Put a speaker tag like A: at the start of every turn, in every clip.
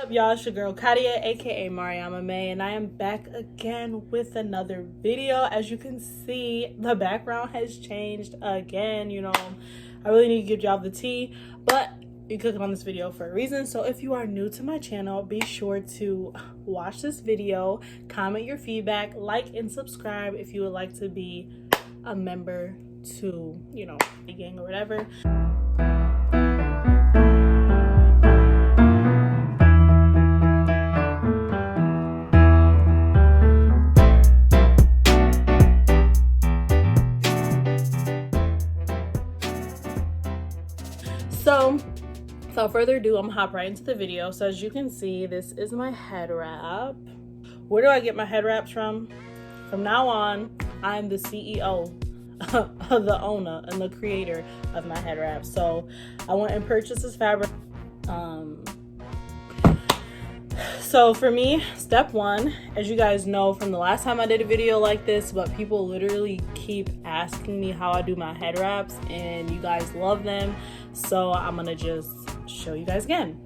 A: up, y'all? It's your girl Katia, aka Mariama May, and I am back again with another video. As you can see, the background has changed again. You know, I really need to give y'all the tea, but you clicked on this video for a reason. So if you are new to my channel, be sure to watch this video, comment your feedback, like and subscribe if you would like to be a member to, you know, the gang or whatever. So without further ado, I'm gonna hop right into the video. So as you can see, this is my head wrap. Where do I get my head wraps from? From now on, I'm the CEO, the owner and the creator of my head wrap. So I went and purchased this fabric. So for me, step one, as you guys know from the last time I did a video like this, but people literally keep asking me how I do my head wraps and you guys love them. So I'm gonna just show you guys again.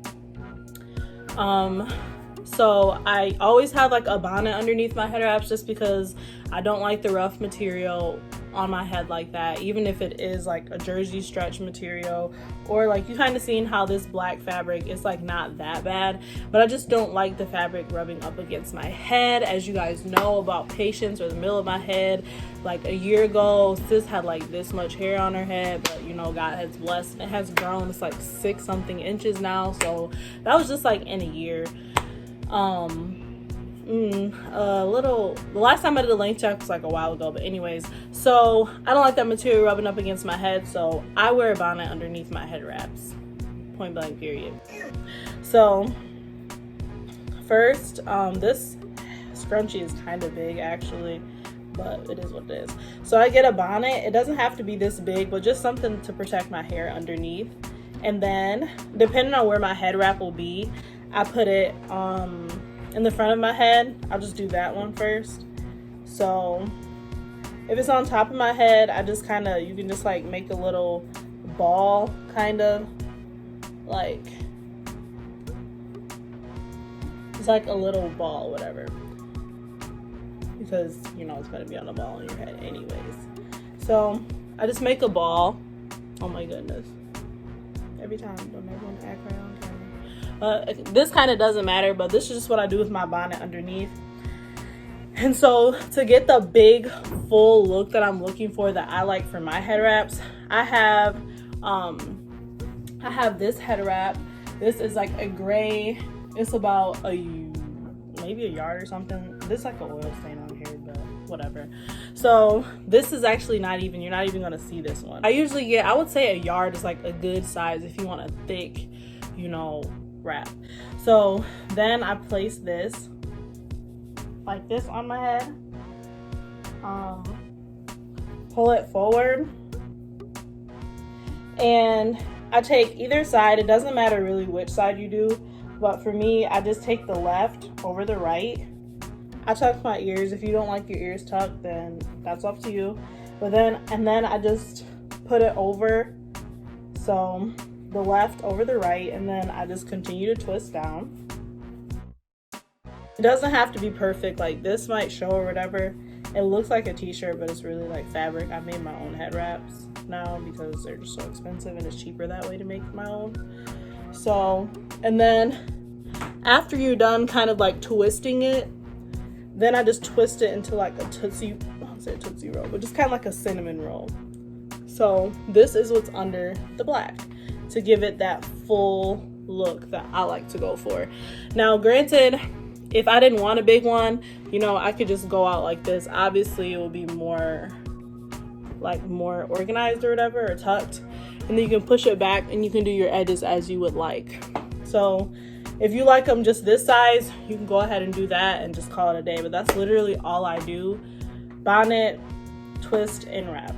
A: So I always have like a bonnet underneath my head wraps just because I don't like the rough material on my head like that, even if it is like a jersey stretch material, or like you kind of seen how this black fabric is like not that bad, but I just don't like the fabric rubbing up against my head. As you guys know about patience or the middle of my head, like a year ago sis had like this much hair on her head, but you know, God has blessed and it has grown. It's like 6 something inches now, so that was just like in a year. The last time I did a length check was like a while ago, but anyways, so I don't like that material rubbing up against my head, so I wear a bonnet underneath my head wraps, point blank period. So first, this scrunchie is kind of big actually, but it is what it is. So I get a bonnet. It doesn't have to be this big, but just something to protect my hair underneath. And then depending on where my head wrap will be, I put it in the front of my head. I'll just do that one first. So if it's on top of my head, I just kind of, you can just like make a little ball, kind of like, it's like a little ball, whatever, because you know it's going to be on the ball on your head anyways. So I just make a ball. Oh my goodness, every time, don't everyone act right on camera. This kind of doesn't matter, but this is just what I do with my bonnet underneath. And so to get the big full look that I'm looking for, that I like for my head wraps, I have this head wrap. This is like a gray, it's about maybe a yard or something. This is like an oil stain on here, but whatever. So this is actually not even, you're not even gonna see this one. I usually get, I would say a yard is like a good size if you want a thick, you know, wrap. So then I place this like this on my head, pull it forward, and I take either side. It doesn't matter really which side you do, but for me, I just take the left over the right. I tuck my ears. If you don't like your ears tucked, then that's up to you. But then I just put it over, so the left over the right, and then I just continue to twist down. It doesn't have to be perfect. Like this might show or whatever. It looks like a t-shirt, but it's really like fabric. I made my own head wraps now because they're just so expensive and it's cheaper that way to make my own. So, and then after you're done kind of like twisting it, then I just twist it into like a Tootsie, I don't say a Tootsie roll, but just kind of like a cinnamon roll. So this is what's under the black, to give it that full look that I like to go for. Now, granted, if I didn't want a big one, you know, I could just go out like this. Obviously, it will be more organized or whatever, or tucked. And then you can push it back and you can do your edges as you would like. So if you like them just this size, you can go ahead and do that and just call it a day. But that's literally all I do. Bonnet, twist, and wrap.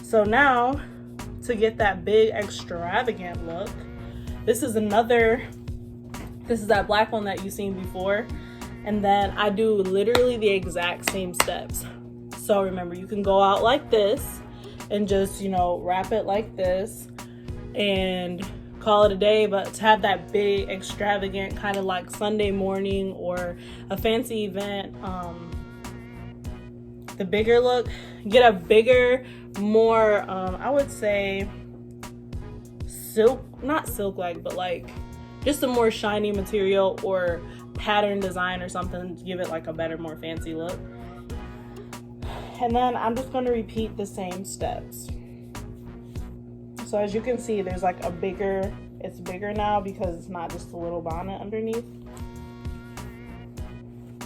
A: So now, to get that big extravagant look, this is that black one that you've seen before, and then I do literally the exact same steps. So remember, you can go out like this and just, you know, wrap it like this and call it a day. But to have that big extravagant kind of like Sunday morning or a fancy event, the bigger look, get a bigger, more I would say not silk like, but like just a more shiny material or pattern design or something to give it like a better, more fancy look. And then I'm just going to repeat the same steps. So as you can see, there's like it's bigger now because it's not just a little bonnet underneath.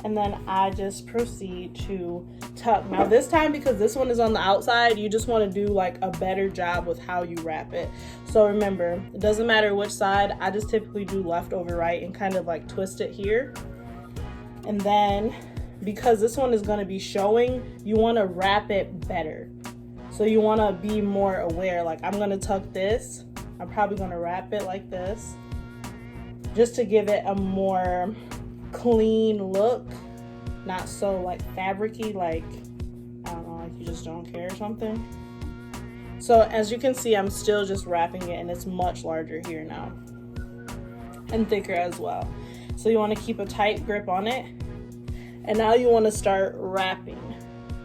A: And then I just proceed to tuck. Now this time, because this one is on the outside, you just want to do like a better job with how you wrap it. So remember, it doesn't matter which side. I just typically do left over right and kind of like twist it here. And then because this one is going to be showing, you want to wrap it better. So you want to be more aware. Like I'm going to tuck this. I'm probably going to wrap it like this just to give it a more clean look, not so like fabricy, like I don't know, like you just don't care or something. So as you can see, I'm still just wrapping it, and it's much larger here now and thicker as well. So you want to keep a tight grip on it, and now you want to start wrapping.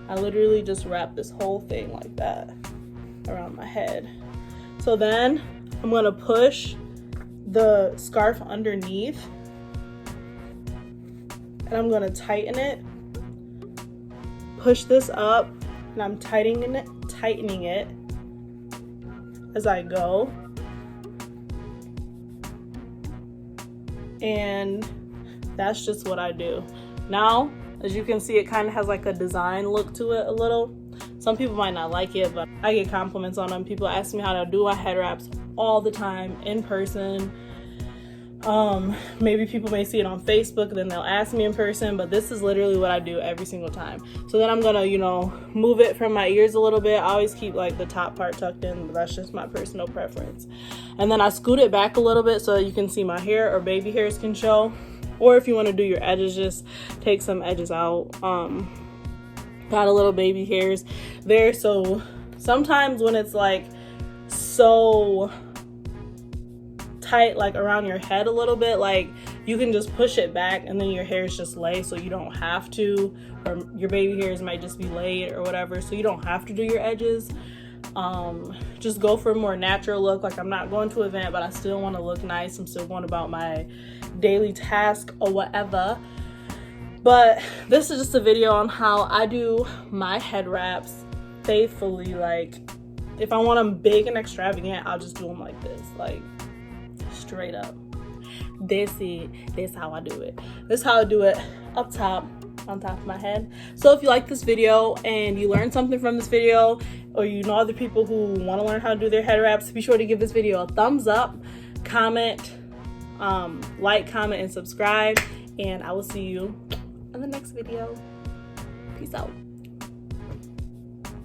A: I literally just wrap this whole thing like that around my head. So then I'm going to push the scarf underneath, and I'm going to tighten it, push this up, and I'm tightening it as I go. And that's just what I do. Now, as you can see, it kind of has like a design look to it a little. Some people might not like it, but I get compliments on them. People ask me how to do my head wraps all the time in person. Maybe people may see it on Facebook, then they'll ask me in person, but this is literally what I do every single time. So then I'm gonna, move it from my ears a little bit. I always keep like the top part tucked in, but that's just my personal preference. And then I scoot it back a little bit so you can see my hair or baby hairs can show. Or if you want to do your edges, just take some edges out. Got a little baby hairs there. So sometimes when it's like so tight, like around your head a little bit, like you can just push it back and then your hairs just lay, so you don't have to, or your baby hairs might just be laid or whatever, so you don't have to do your edges. Just go for a more natural look. Like I'm not going to an event, but I still want to look nice. I'm still going about my daily task or whatever. But this is just a video on how I do my head wraps faithfully. Like if I want them big and extravagant, I'll just do them like this, like straight up. This how I do it. This is how I do it up top, on top of my head. So if you like this video and you learned something from this video, or you know other people who want to learn how to do their head wraps, be sure to give this video a thumbs up, comment, like, comment, and subscribe, and I will see you in the next video. Peace out.